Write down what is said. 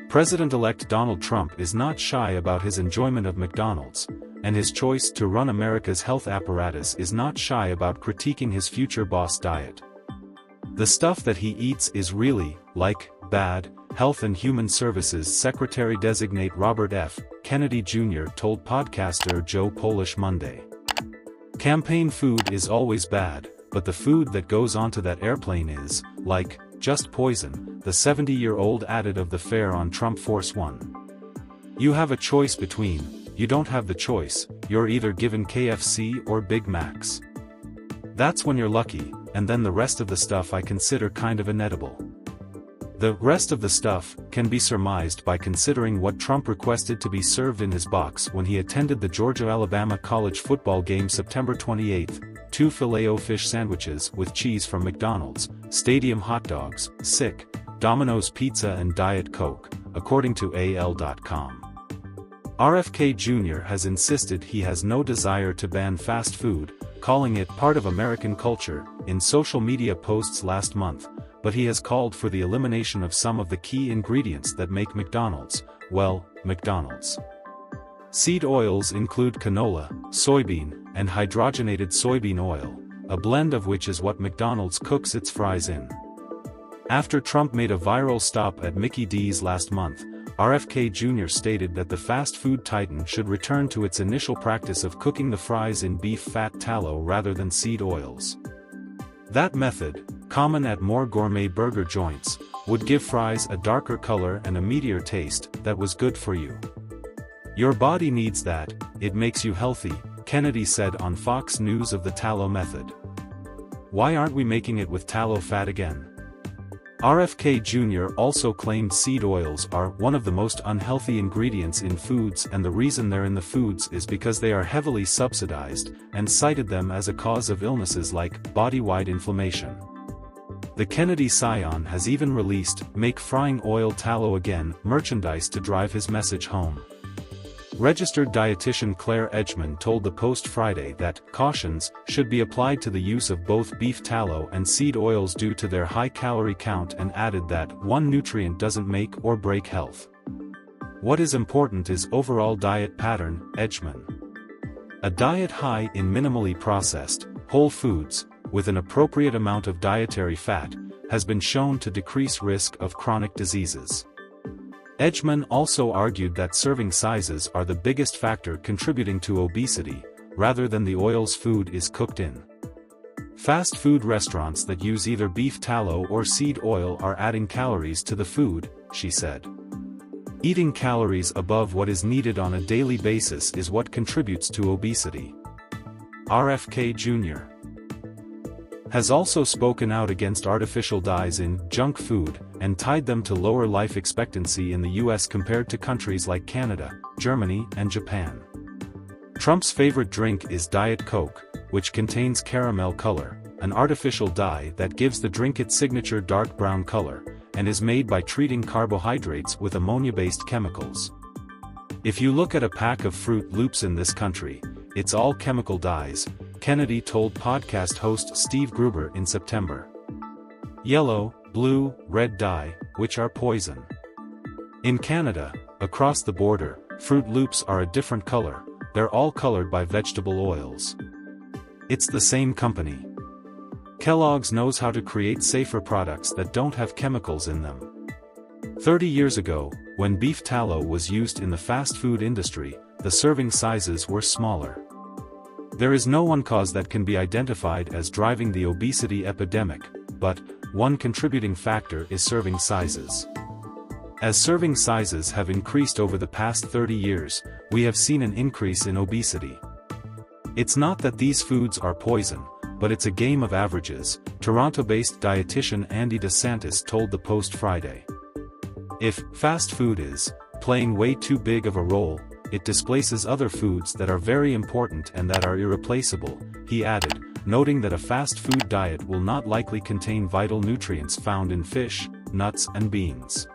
President-elect Donald Trump is not shy about his enjoyment of McDonald's, and his choice to run America's health apparatus is not shy about critiquing his future boss diet. The stuff that he eats is really, like, bad, Health and Human Services Secretary-designate Robert F. Kennedy Jr. told podcaster Joe Polish Monday. Campaign food is always bad, but the food that goes onto that airplane is, like, just poison, the 70-year-old added of the fare on Trump Force One. You have a choice between, you don't have the choice, you're either given KFC or Big Macs. That's when you're lucky, and then the rest of the stuff I consider kind of inedible. The rest of the stuff can be surmised by considering what Trump requested to be served in his box when he attended the Georgia-Alabama college football game September 28, 2 Filet-O-Fish sandwiches with cheese from McDonald's, stadium hot dogs, sick, Domino's Pizza and Diet Coke, according to AL.com. RFK Jr. has insisted he has no desire to ban fast food, calling it part of American culture, in social media posts last month, but he has called for the elimination of some of the key ingredients that make McDonald's, well, McDonald's. Seed oils include canola, soybean, and hydrogenated soybean oil, a blend of which is what McDonald's cooks its fries in. After Trump made a viral stop at Mickey D's last month, RFK Jr. stated that the fast food titan should return to its initial practice of cooking the fries in beef fat tallow rather than seed oils. That method, common at more gourmet burger joints, would give fries a darker color and a meatier taste that was good for you. Your body needs that, it makes you healthy, Kennedy said on Fox News of the tallow method. Why aren't we making it with tallow fat again? RFK Jr. also claimed seed oils are one of the most unhealthy ingredients in foods, and the reason they're in the foods is because they are heavily subsidized, and cited them as a cause of illnesses like body-wide inflammation. The Kennedy scion has even released "Make Frying Oil Tallow Again" merchandise to drive his message home. Registered dietitian Claire Edgman told the Post Friday that cautions should be applied to the use of both beef tallow and seed oils due to their high calorie count, and added that one nutrient doesn't make or break health. What is important is overall diet pattern, Edgman. A diet high in minimally processed, whole foods, with an appropriate amount of dietary fat, has been shown to decrease risk of chronic diseases. Edgman also argued that serving sizes are the biggest factor contributing to obesity, rather than the oils food is cooked in. Fast food restaurants that use either beef tallow or seed oil are adding calories to the food, she said. Eating calories above what is needed on a daily basis is what contributes to obesity. RFK Jr. has also spoken out against artificial dyes in junk food, and tied them to lower life expectancy in the US compared to countries like Canada, Germany, and Japan. Trump's favorite drink is Diet Coke, which contains caramel color, an artificial dye that gives the drink its signature dark brown color, and is made by treating carbohydrates with ammonia-based chemicals. If you look at a pack of Fruit Loops in this country, it's all chemical dyes, Kennedy told podcast host Steve Gruber in September. Yellow, blue, red dye, which are poison. In Canada, across the border, Fruit Loops are a different color, they're all colored by vegetable oils. It's the same company. Kellogg's knows how to create safer products that don't have chemicals in them. 30 years ago, when beef tallow was used in the fast food industry, the serving sizes were smaller. There is no one cause that can be identified as driving the obesity epidemic, but one contributing factor is serving sizes. As serving sizes have increased over the past 30 years, we have seen an increase in obesity. It's not that these foods are poison, but it's a game of averages, Toronto-based dietitian Andy DeSantis told the Post Friday. If fast food is playing way too big of a role, it displaces other foods that are very important and that are irreplaceable, he added, noting that a fast food diet will not likely contain vital nutrients found in fish, nuts and beans.